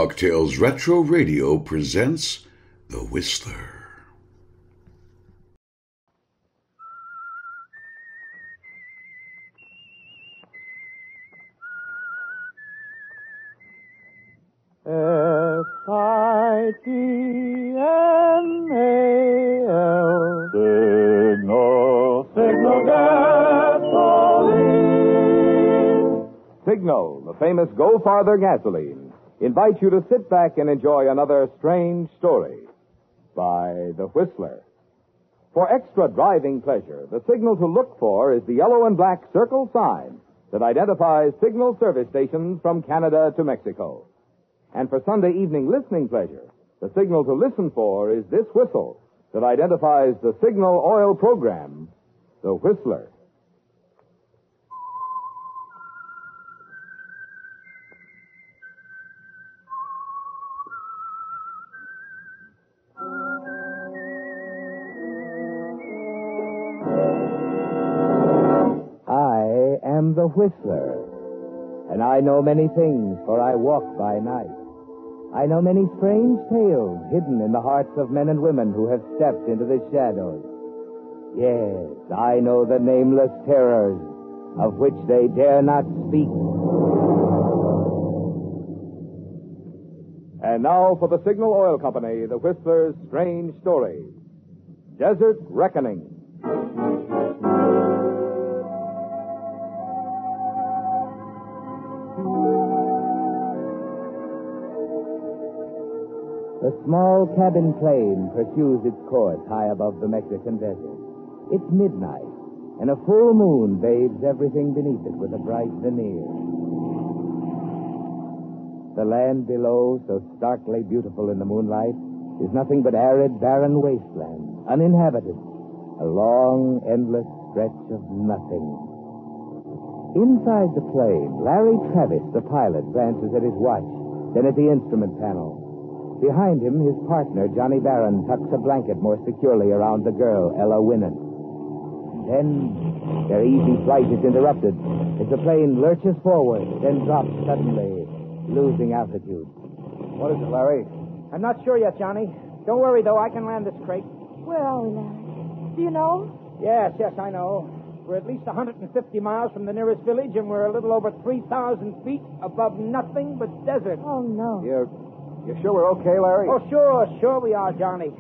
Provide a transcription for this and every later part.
Mocktails Retro Radio presents The Whistler. S-I-G-N-A-L Signal Gasoline. Signal, the famous Go Farther gasoline, invites you to sit back and enjoy another strange story by The Whistler. For extra driving pleasure, the signal to look for is the yellow and black circle sign that identifies signal service stations from Canada to Mexico. And for Sunday evening listening pleasure, the signal to listen for is this whistle that identifies the signal oil program, The Whistler. I am the Whistler, and I know many things, for I walk by night. I know many strange tales hidden in the hearts of men and women who have stepped into the shadows. Yes, I know the nameless terrors of which they dare not speak. And now for the Signal Oil Company, The Whistler's strange story, Desert Reckoning. The small cabin plane pursues its course high above the Mexican desert. It's midnight, and a full moon bathes everything beneath it with a bright veneer. The land below, so starkly beautiful in the moonlight, is nothing but arid, barren wasteland, uninhabited. A long, endless stretch of nothing. Inside the plane, Larry Travis, the pilot, glances at his watch, then at the instrument panel. Behind him, his partner, Johnny Barron, tucks a blanket more securely around the girl, Ella Winant. Then their easy flight is interrupted as the plane lurches forward, then drops suddenly, losing altitude. What is it, Larry? I'm not sure yet, Johnny. Don't worry, though. I can land this crate. Where are we, Larry? Do you know? Yes, I know. We're at least 150 miles from the nearest village, and we're a little over 3,000 feet above nothing but desert. Oh, no. You sure we're okay, Larry? Oh, sure we are, Johnny.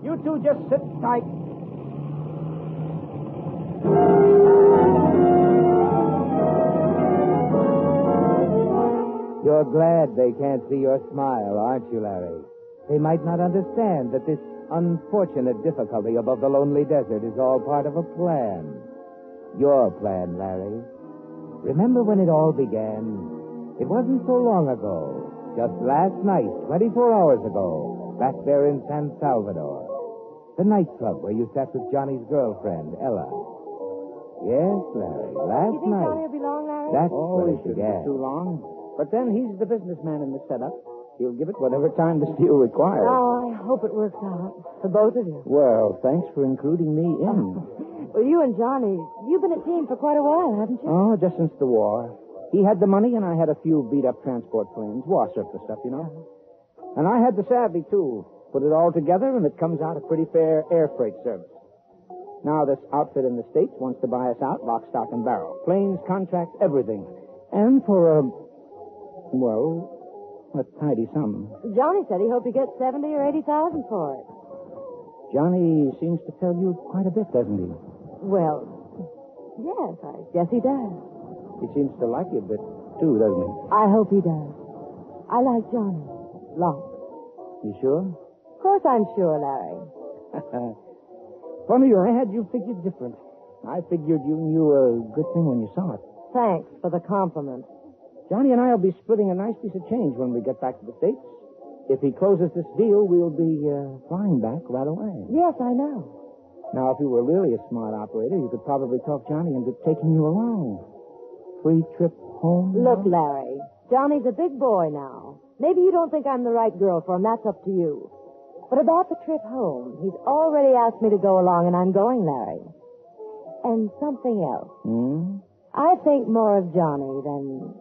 You two just sit tight. You're glad they can't see your smile, aren't you, Larry? They might not understand that this unfortunate difficulty above the lonely desert is all part of a plan. Your plan, Larry. Remember when it all began? It wasn't so long ago. Just last night, 24 hours ago, back there in San Salvador. The nightclub where you sat with Johnny's girlfriend, Ella. Yes, Larry, last You think night. Johnny will be long, Larry? That's when He it shouldn't began. be too long. But then he's the businessman in the setup. He'll give it whatever time the steel requires. Oh, I hope it works out for both of you. Well, thanks for including me in. Well, you and Johnny, you've been a team for quite a while, haven't you? Oh, just since the war. He had the money, and I had a few beat-up transport planes. War surplus stuff, you know. And I had the savvy, too. Put it all together, and it comes out a pretty fair air freight service. Now, this outfit in the States wants to buy us out, lock, stock, and barrel. Planes, contracts, everything. And for a tidy sum. Johnny said he hoped he gets 70 or 80,000 for it. Johnny seems to tell you quite a bit, doesn't he? Well, yes, I guess he does. He seems to like you a bit, too, doesn't he? I hope he does. I like Johnny. Lots. You sure? Of course I'm sure, Larry. Funny, I had you figured different. I figured you knew a good thing when you saw it. Thanks for the compliment. Johnny and I will be splitting a nice piece of change when we get back to the States. If he closes this deal, we'll be flying back right away. Yes, I know. Now, if you were really a smart operator, you could probably talk Johnny into taking you along. Free trip home? Look, Larry, Johnny's a big boy now. Maybe you don't think I'm the right girl for him. That's up to you. But about the trip home, he's already asked me to go along, and I'm going, Larry. And something else. I think more of Johnny than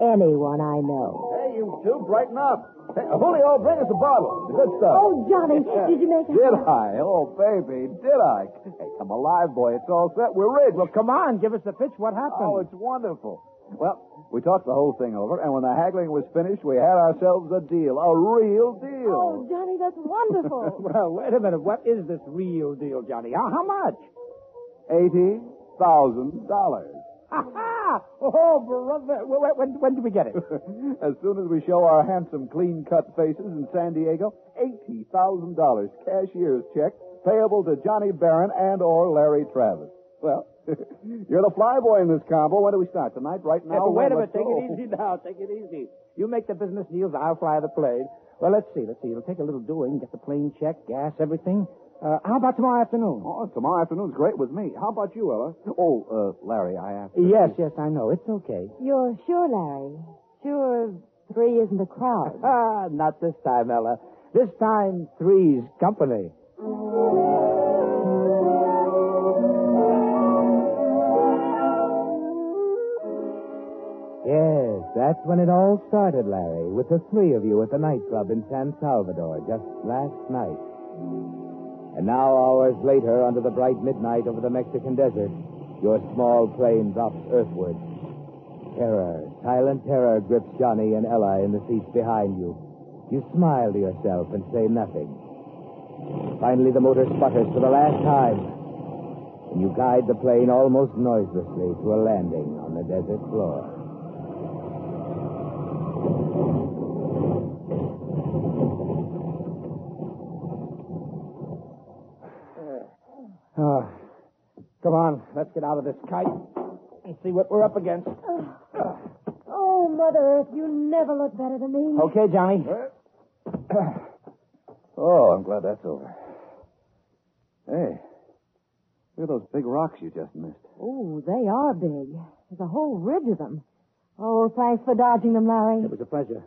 anyone I know. Hey, you two, brighten up. Hey, Julio, bring us a bottle. Good stuff. Oh, Johnny, did you make Did I? Oh, baby, did I? Hey, come alive, boy. It's all set. We're rich. Well, come on, give us the pitch. What happened? Oh, it's wonderful. Well, we talked the whole thing over, and when the haggling was finished, we had ourselves a deal. A real deal. Oh, Johnny, that's wonderful. Well, wait a minute. What is this real deal, Johnny? How much? $80,000. Ha ha! Oh, brother. When did we get it? As soon as we show our handsome, clean-cut faces in San Diego, $80,000 cashier's check payable to Johnny Barron and or Larry Travis. Well, you're the flyboy in this combo. When do we start? Tonight? Right now? Yeah, but wait a minute. Let's Take go. it easy now. Take it easy. You make the business deals. I'll fly the plane. Well, let's see. It'll take a little doing. Get the plane checked, gas, everything. How about tomorrow afternoon? Oh, tomorrow afternoon's great with me. How about you, Ella? Oh, Larry, I asked. Yes, I know. It's okay. You're sure, Larry? Sure 3 isn't a crowd? Not this time, Ella. This time, 3's company. Yes, that's when it all started, Larry, with the 3 of you at the nightclub in San Salvador just last night. And now, hours later, under the bright midnight over the Mexican desert, your small plane drops earthward. Terror, silent terror grips Johnny and Ella in the seats behind you. You smile to yourself and say nothing. Finally, the motor sputters for the last time, and you guide the plane almost noiselessly to a landing on the desert floor. Come on, let's get out of this kite and see what we're up against. Oh, Mother Earth, you never look better than me. Okay, Johnny. Oh, I'm glad that's over. Hey, look at those big rocks you just missed. Oh, they are big. There's a whole ridge of them. Oh, thanks for dodging them, Larry. It was a pleasure.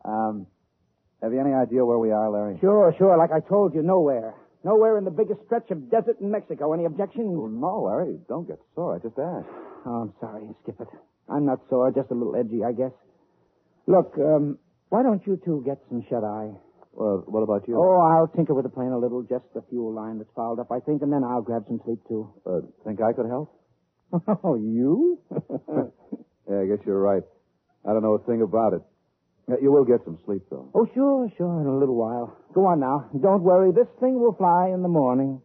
Have you any idea where we are, Larry? Sure. Like I told you, nowhere. Nowhere in the biggest stretch of desert in Mexico. Any objections? Oh, no, Larry. Don't get sore. I just asked. Oh, I'm sorry. Skip it. I'm not sore, just a little edgy, I guess. Look, why don't you two get some shut-eye? Well, what about you? Oh, I'll tinker with the plane a little, just the fuel line that's fouled up, I think, and then I'll grab some sleep, too. Think I could help? Oh, you? Yeah, I guess you're right. I don't know a thing about it. You will get some sleep, though. Oh, sure, in a little while. Go on now. Don't worry. This thing will fly in the morning.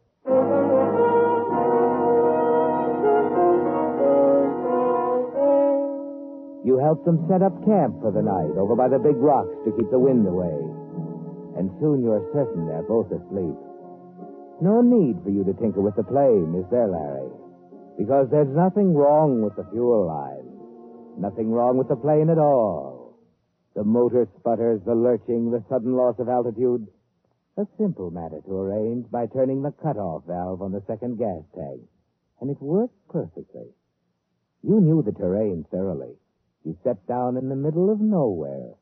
You help them set up camp for the night over by the big rocks to keep the wind away. And soon you're certain they're both asleep. No need for you to tinker with the plane, is there, Larry? Because there's nothing wrong with the fuel line. Nothing wrong with the plane at all. The motor sputters, the lurching, the sudden loss of altitude. A simple matter to arrange by turning the cutoff valve on the second gas tank. And it worked perfectly. You knew the terrain thoroughly. You stepped down in the middle of nowhere,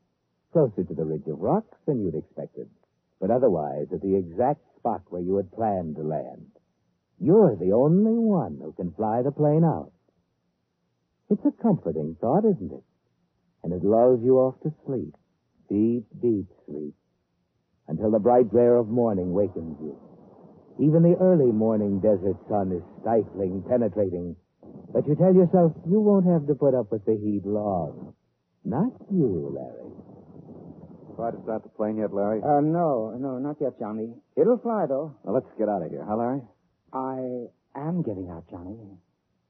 closer to the ridge of rocks than you'd expected, but otherwise at the exact spot where you had planned to land. You're the only one who can fly the plane out. It's a comforting thought, isn't it? And it lulls you off to sleep, deep, deep sleep, until the bright glare of morning wakens you. Even the early morning desert sun is stifling, penetrating, but you tell yourself you won't have to put up with the heat long. Not you, Larry. Try to start the plane yet, Larry? No, not yet, Johnny. It'll fly, though. Now, let's get out of here, huh, Larry? I am getting out, Johnny.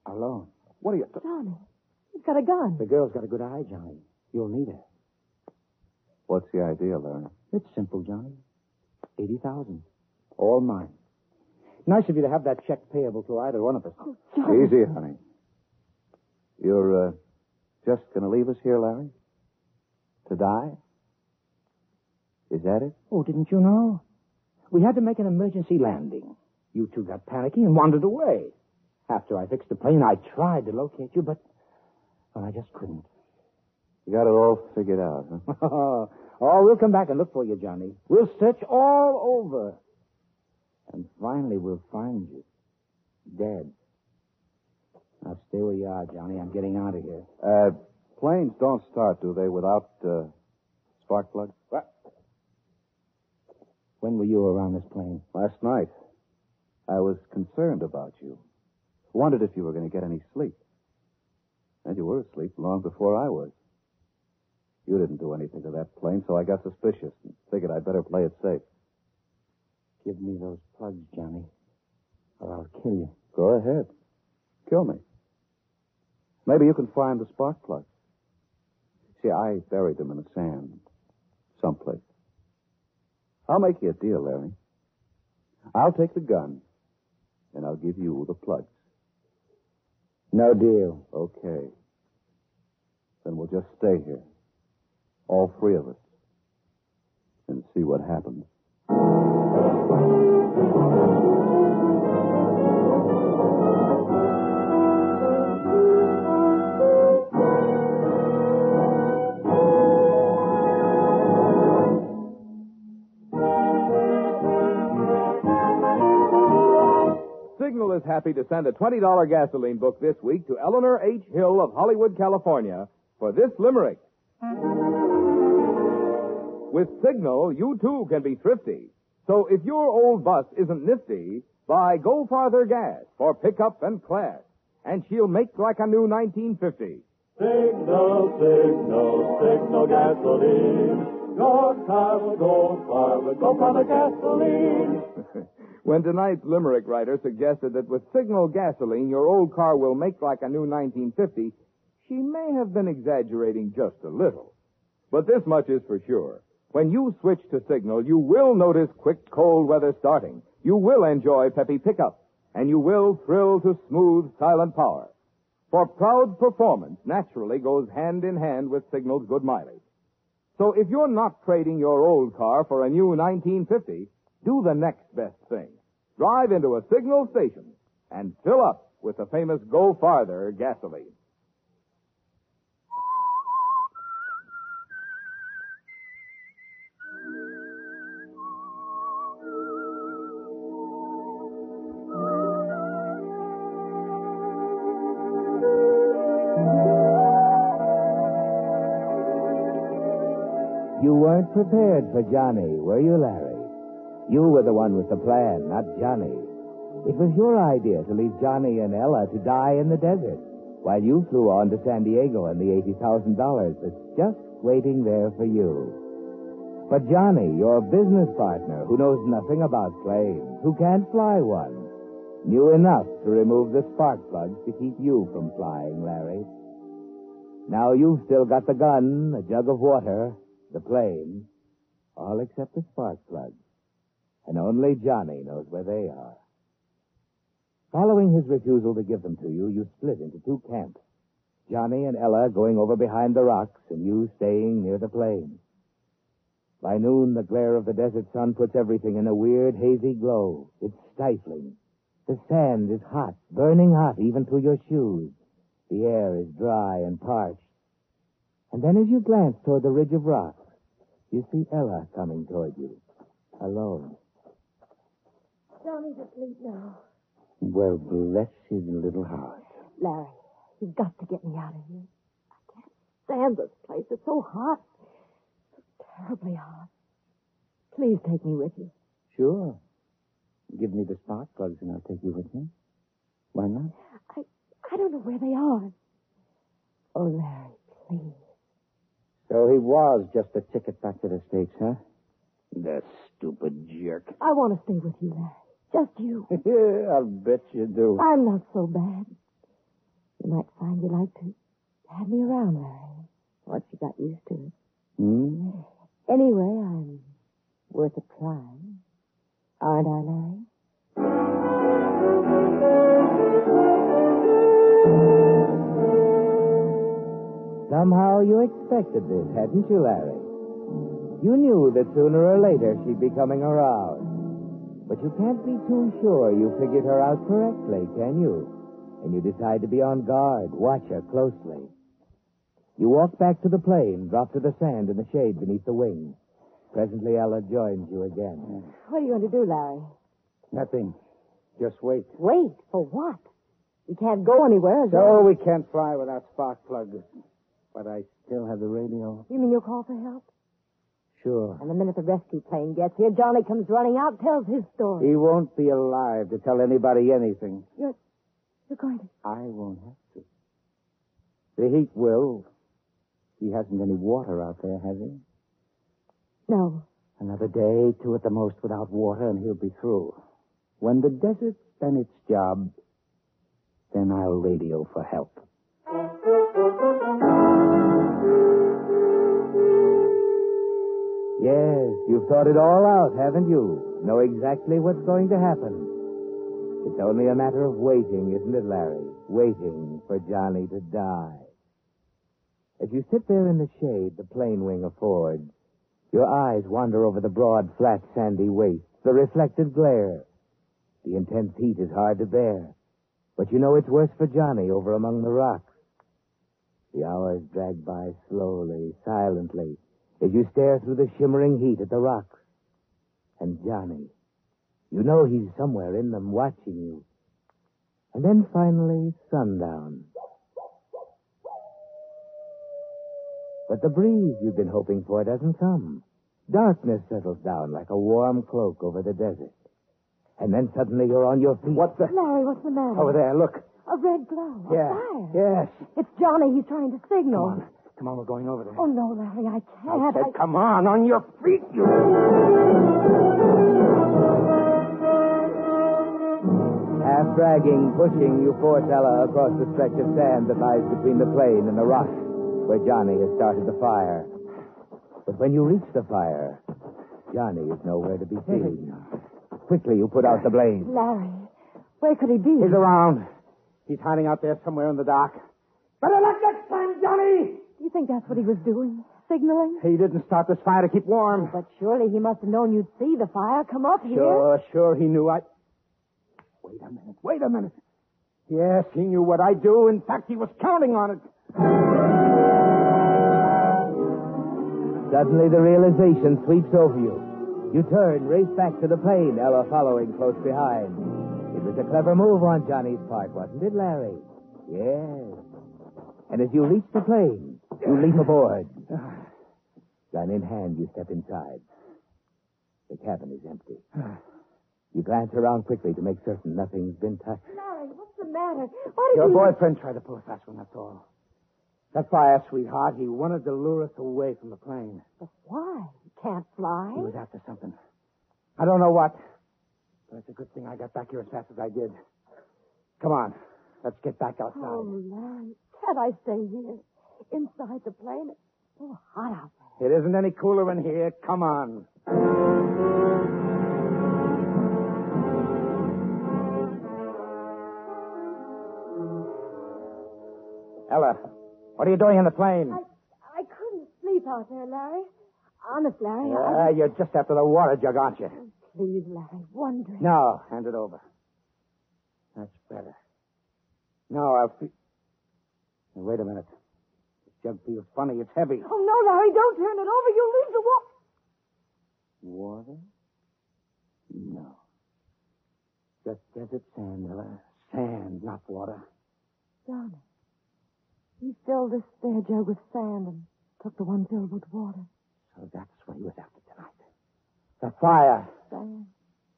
Alone. What are you... Johnny, he's got a gun. The girl's got a good eye, Johnny. You'll need her. What's the idea, Larry? It's simple, Johnny. 80,000. All mine. Nice of you to have that check payable to either one of us. Oh, Johnny. Easy, honey. You're, just going to leave us here, Larry? To die? Is that it? Oh, didn't you know? We had to make an emergency landing. You two got panicky and wandered away. After I fixed the plane, I tried to locate you, but I just couldn't. You got it all figured out, huh? Oh, we'll come back and look for you, Johnny. We'll search all over. And finally, we'll find you. Dead. Now, stay where you are, Johnny. I'm getting out of here. Planes don't start, do they, without spark plugs? What? When were you around this plane? Last night. I was concerned about you. Wondered if you were going to get any sleep. And you were asleep long before I was. You didn't do anything to that plane, so I got suspicious and figured I'd better play it safe. Give me those plugs, Johnny, or I'll kill you. Go ahead. Kill me. Maybe you can find the spark plugs. See, I buried them in the sand someplace. I'll make you a deal, Larry. I'll take the gun, and I'll give you the plugs. No deal. Okay. Then we'll just stay here, all three of us, and see what happens. Signal is happy to send a $20 gasoline book this week to Eleanor H. Hill of Hollywood, California, for this limerick. With Signal, you too can be thrifty. So if your old bus isn't nifty, buy Go Farther gas for pickup and class, and she'll make like a new 1950. Signal, signal, signal gasoline. Your car will go far with Go Farther gasoline. When tonight's limerick writer suggested that with Signal gasoline your old car will make like a new 1950, she may have been exaggerating just a little. But this much is for sure. When you switch to Signal, you will notice quick cold weather starting. You will enjoy peppy pickup. And you will thrill to smooth, silent power. For proud performance naturally goes hand in hand with Signal's good mileage. So if you're not trading your old car for a new 1950, do the next best thing. Drive into a Signal station and fill up with the famous Go Farther gasoline. You weren't prepared for Johnny, were you, Larry? You were the one with the plan, not Johnny. It was your idea to leave Johnny and Ella to die in the desert, while you flew on to San Diego and the $80,000 that's just waiting there for you. But Johnny, your business partner, who knows nothing about planes, who can't fly one, knew enough to remove the spark plugs to keep you from flying, Larry. Now you've still got the gun, a jug of water, the plane, all except the spark plugs. And only Johnny knows where they are. Following his refusal to give them to you, you split into two camps. Johnny and Ella going over behind the rocks, and you staying near the plane. By noon, the glare of the desert sun puts everything in a weird, hazy glow. It's stifling. The sand is hot, burning hot, even through your shoes. The air is dry and parched. And then as you glance toward the ridge of rocks, you see Ella coming toward you, alone. Johnny's asleep now. Well, bless his little heart. Larry, you've got to get me out of here. I can't stand this place. It's so hot. So terribly hot. Please take me with you. Sure. Give me the spark plugs and I'll take you with me. Why not? I don't know where they are. Oh, Larry, please. So he was just a ticket back to the States, huh? The stupid jerk. I want to stay with you, Larry. Just you. Yeah, I'll bet you do. I'm not so bad. You might find you like to have me around, Larry. Once you got used to it. Hmm? Anyway, I'm worth a try. Aren't I, Larry? Somehow you expected this, hadn't you, Larry? You knew that sooner or later she'd be coming around. But you can't be too sure you figured her out correctly, can you? And you decide to be on guard, watch her closely. You walk back to the plane, drop to the sand in the shade beneath the wing. Presently, Ella joins you again. What are you going to do, Larry? Nothing. Just wait. Wait. For what? We can't go anywhere. So we can't fly without spark plugs. But I still have the radio. You mean you'll call for help? Sure. And the minute the rescue plane gets here, Johnny comes running out, tells his story. He won't be alive to tell anybody anything. You're going to... I won't have to. The heat will. He hasn't any water out there, has he? No. Another day, 2 at the most without water, and he'll be through. When the desert's done its job, then I'll radio for help. Yes, you've thought it all out, haven't you? Know exactly what's going to happen. It's only a matter of waiting, isn't it, Larry? Waiting for Johnny to die. As you sit there in the shade the plane wing affords, your eyes wander over the broad, flat, sandy waste, the reflected glare. The intense heat is hard to bear, but you know it's worse for Johnny over among the rocks. The hours drag by slowly, silently, as you stare through the shimmering heat at the rocks. And Johnny, you know he's somewhere in them watching you. And then finally, sundown. But the breeze you've been hoping for doesn't come. Darkness settles down like a warm cloak over the desert. And then suddenly you're on your feet. Larry, what's the matter? Over there, look. A red glow. Yeah. A fire. Yes. It's Johnny. He's trying to signal. Come on, we're going over there. Oh, no, Larry, I I can't. said, come on your feet, you... Half dragging, pushing, you force Ella across the stretch of sand that lies between the plane and the rock where Johnny has started the fire. But when you reach the fire, Johnny is nowhere to be seen. Quickly, you put out the blaze. Larry, where could he be? He's around. He's hiding out there somewhere in the dock. Better luck next time, Johnny! Do you think that's what he was doing? Signaling? He didn't start this fire to keep warm. But surely he must have known you'd see the fire. Come up here. Sure, he knew Wait a minute. Yes, he knew what I'd do. In fact, he was counting on it. Suddenly, the realization sweeps over you. You turn, race back to the plane, Ella following close behind. It was a clever move on Johnny's part, wasn't it, Larry? Yes. And as you reach the plane, you leap aboard. Gun in hand, you step inside. The cabin is empty. You glance around quickly to make certain nothing's been touched. Larry, what's the matter? Why did Your you... boyfriend tried to pull a fast one, that's all. That fire, sweetheart, he wanted to lure us away from the plane. But why? He can't fly. He was after something. I don't know what. But it's a good thing I got back here as fast as I did. Come on. Let's get back outside. Oh, Larry, can't I stay here? Inside the plane? It's so hot out there. It isn't any cooler in here. Come on. Ella, what are you doing in the plane? I couldn't sleep out there, Larry. Honest, Larry. You're just after the water jug, aren't you? Please, Larry, one drink. No, hand it over. That's better. No, I'll feel... Wait a minute. This jug feels funny. It's heavy. Oh, no, Larry, don't turn it over. You'll leave the Water? No. Just desert sand, Ella. Sand, not water. Johnny, he filled this spare jug with sand and took the one filled with water. So that's what he was after tonight. The fire. Sand.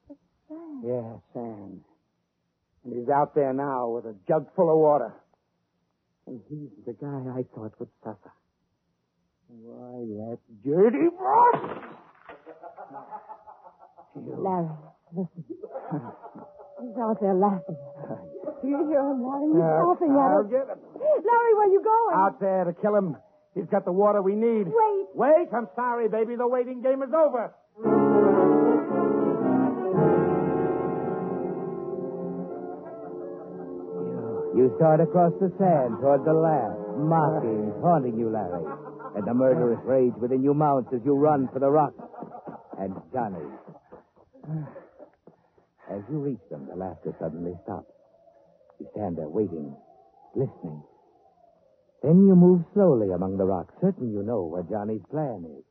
It's sand. Yeah, sand. And he's out there now with a jug full of water. And he's the guy I thought would suffer. Why, that dirty boss! Larry, listen. He's out there laughing. Do you hear him, Larry? He's laughing at I'll us. get him. Larry, where are you going? Out there to kill him. He's got the water we need. Wait. Wait, I'm sorry, baby. The waiting game is over. You start across the sand toward the laugh, mocking, taunting you, Larry. And the murderous rage within you mounts as you run for the rocks. And Johnny. As you reach them, the laughter suddenly stops. You stand there waiting, listening. Then you move slowly among the rocks, certain you know what Johnny's plan is.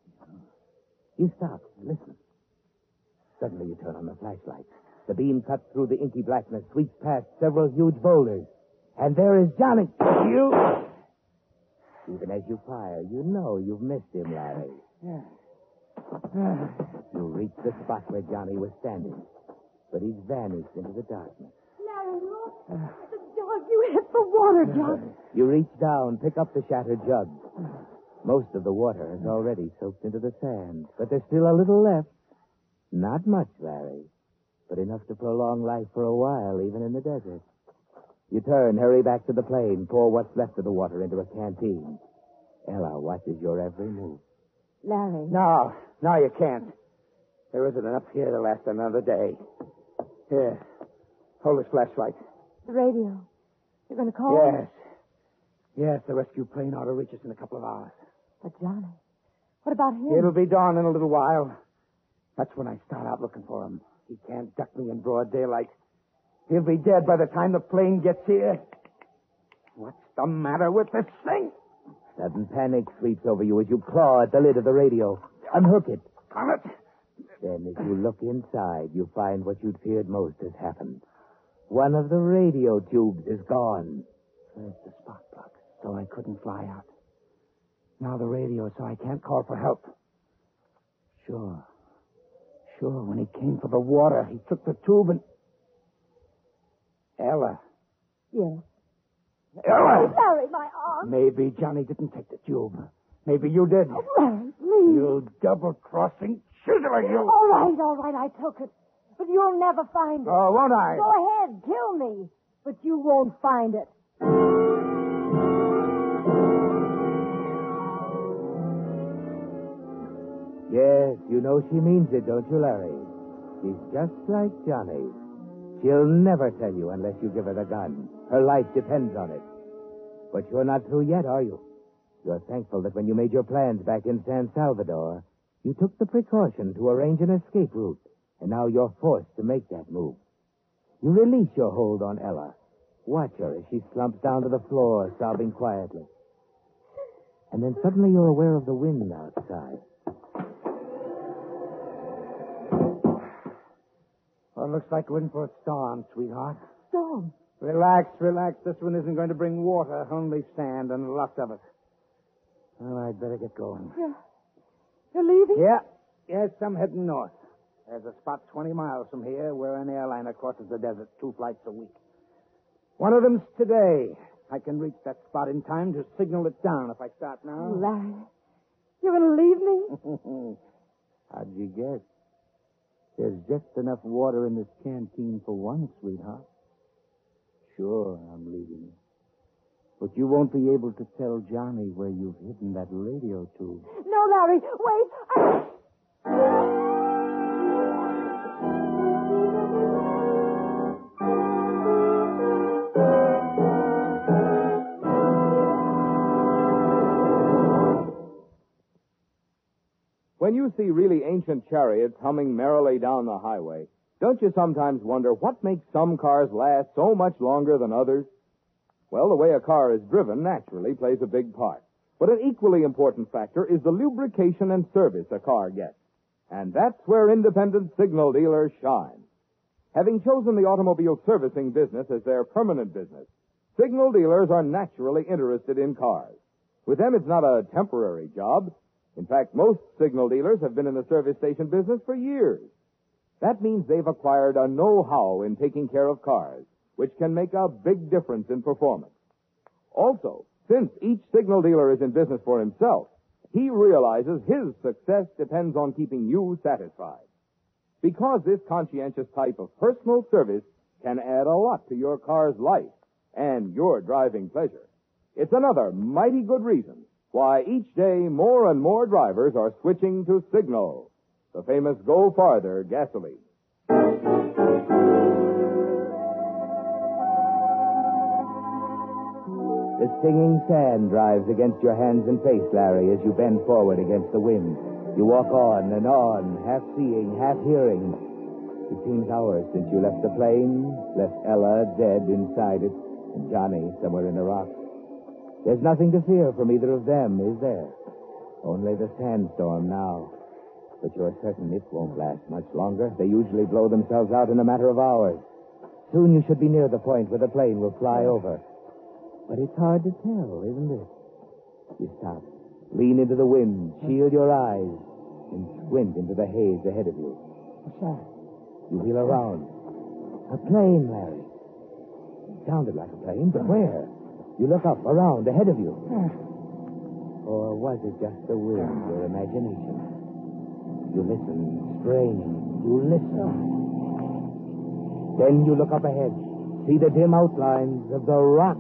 You stop, listen. Suddenly you turn on the flashlight. The beam cuts through the inky blackness, sweeps past several huge boulders. And there is Johnny. You... Even as you fire, you know you've missed him, Larry. You reach the spot where Johnny was standing, but he's vanished into the darkness. Larry, look. The jug. You hit the water jug. You reach down, pick up the shattered jug. Most of the water has already soaked into the sand, but there's still a little left. Not much, Larry, but enough to prolong life for a while, even in the desert. You turn, hurry back to the plane, pour what's left of the water into a canteen. Ella watches your every move. Larry. No, you can't. There isn't enough here to last another day. Here, hold this flashlight. The radio. You're going to call? Yes. Yes, the rescue plane ought to reach us in a couple of hours. But Johnny. What about him? It'll be dawn in a little while. That's when I start out looking for him. He can't duck me in broad daylight. He'll be dead by the time the plane gets here. What's the matter with this thing? Sudden panic sweeps over you as you claw at the lid of the radio. Unhook it. Come it. Then as you look inside, you find what you'd feared most has happened. One of the radio tubes is gone. There's the spark plug, so I couldn't fly out. Now the radio, so I can't call for help. Sure, when he came for the water, he took the tube and... Ella. Yes. Ella! Larry, my arm. Maybe Johnny didn't take the tube. Maybe you did. Oh, Larry, please. You double-crossing chiseler, you... All right, I took it. But you'll never find it. Oh, won't I? Go ahead, kill me. But you won't find it. Yes, you know she means it, don't you, Larry? She's just like Johnny. She'll never tell you unless you give her the gun. Her life depends on it. But you're not through yet, are you? You're thankful that when you made your plans back in San Salvador, you took the precaution to arrange an escape route, and now you're forced to make that move. You release your hold on Ella. Watch her as she slumps down to the floor, sobbing quietly. And then suddenly you're aware of the wind outside. Well, it looks like we're in for a storm, sweetheart. Storm? Relax. This one isn't going to bring water, only sand and lots of it. Well, I'd better get going. You're leaving? Yeah. Yes, I'm heading north. There's a spot 20 miles from here where an airliner crosses the desert 2 flights a week. One of them's today. I can reach that spot in time to signal it down if I start now. Larry, you're going to leave me? How'd you guess? There's just enough water in this canteen for one, sweetheart. Sure, I'm leaving you. But you won't be able to tell Johnny where you've hidden that radio tube. No, Larry, wait. When you see really ancient chariots humming merrily down the highway, don't you sometimes wonder what makes some cars last so much longer than others? Well, the way a car is driven naturally plays a big part. But an equally important factor is the lubrication and service a car gets. And that's where independent signal dealers shine. Having chosen the automobile servicing business as their permanent business, signal dealers are naturally interested in cars. With them, it's not a temporary job. In fact, most signal dealers have been in the service station business for years. That means they've acquired a know-how in taking care of cars, which can make a big difference in performance. Also, since each signal dealer is in business for himself, he realizes his success depends on keeping you satisfied. Because this conscientious type of personal service can add a lot to your car's life and your driving pleasure. It's another mighty good reason why each day more and more drivers are switching to Signal, the famous Go Farther gasoline. The stinging sand drives against your hands and face, Larry, as you bend forward against the wind. You walk on and on, half seeing, half hearing. It seems hours since you left the plane, left Ella dead inside it, and Johnny somewhere in the rocks. There's nothing to fear from either of them, is there? Only the sandstorm now. But you're certain it won't last much longer. They usually blow themselves out in a matter of hours. Soon you should be near the point where the plane will fly over. But it's hard to tell, isn't it? You stop. Lean into the wind. Shield your eyes. And squint into the haze ahead of you. What's that? You wheel around. A plane, Larry. It sounded like a plane, but where? You look up, around, ahead of you. Or was it just the wind, your imagination? You listen, straining. You listen. Then you look up ahead. See the dim outlines of the rock.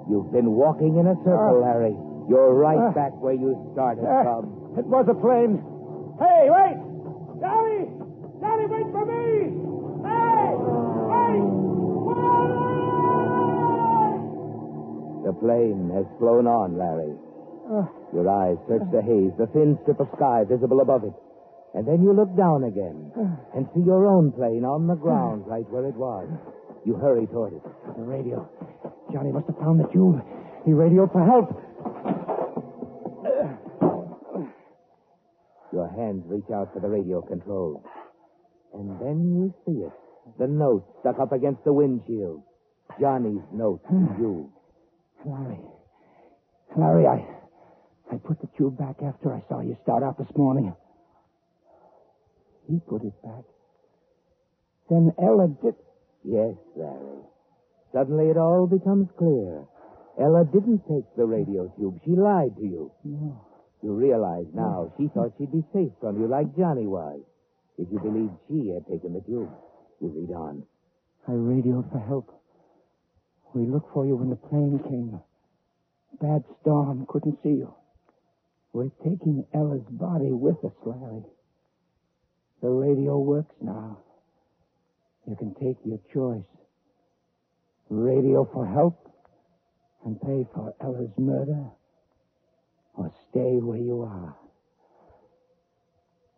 You've been walking in a circle, Larry. You're right back where you started from. It was a plane. Hey, wait! Johnny! Johnny, wait for me! Hey! Wait! The plane has flown on, Larry. Your eyes search the haze, the thin strip of sky visible above it. And then you look down again and see your own plane on the ground right where it was. You hurry toward it. The radio. Johnny must have found the tube. He radioed for help. Your hands reach out for the radio controls. And then you see it. The note stuck up against the windshield. Johnny's note to you. Larry, I put the tube back after I saw you start out this morning. He put it back. Then Ella did... Yes, Larry. Suddenly it all becomes clear. Ella didn't take the radio tube. She lied to you. No. You realize now she thought she'd be safe from you like Johnny was. If you believed she had taken the tube. You read on. I radioed for help. We looked for you when the plane came. Bad storm, couldn't see you. We're taking Ella's body with us, Larry. The radio works now. You can take your choice. Radio for help and pay for Ella's murder, or stay where you are.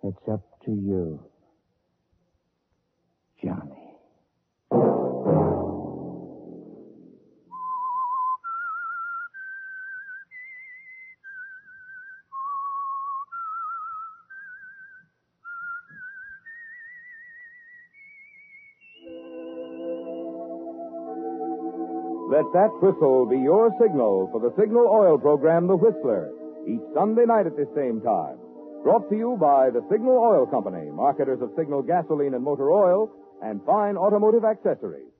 It's up to you, Johnny. Let that whistle be your signal for the Signal Oil program, The Whistler, each Sunday night at this same time. Brought to you by the Signal Oil Company, marketers of Signal gasoline and motor oil, and fine automotive accessories.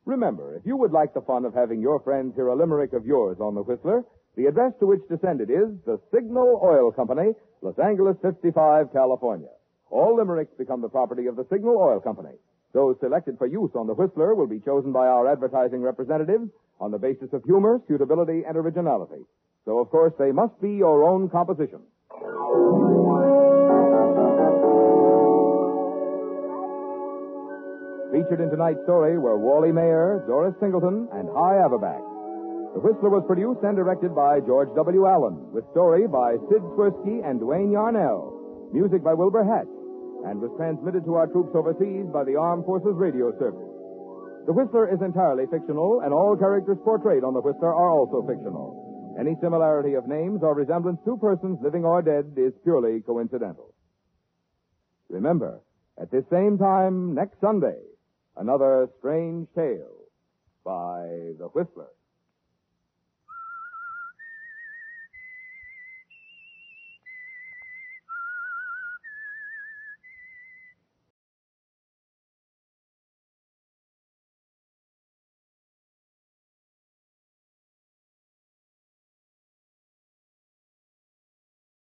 Remember, if you would like the fun of having your friends hear a limerick of yours on The Whistler, the address to which to send it is the Signal Oil Company, Los Angeles 55, California. All limericks become the property of the Signal Oil Company. Those selected for use on The Whistler will be chosen by our advertising representatives on the basis of humor, suitability, and originality. So, of course, they must be your own composition. Featured in tonight's story were Wally Mayer, Doris Singleton, and Hy Averback. The Whistler was produced and directed by George W. Allen, with story by Sid Swirsky and Dwayne Yarnell, music by Wilbur Hatch, and was transmitted to our troops overseas by the Armed Forces Radio Service. The Whistler is entirely fictional, and all characters portrayed on The Whistler are also fictional. Any similarity of names or resemblance to persons living or dead is purely coincidental. Remember, at this same time next Sunday, another strange tale by The Whistler.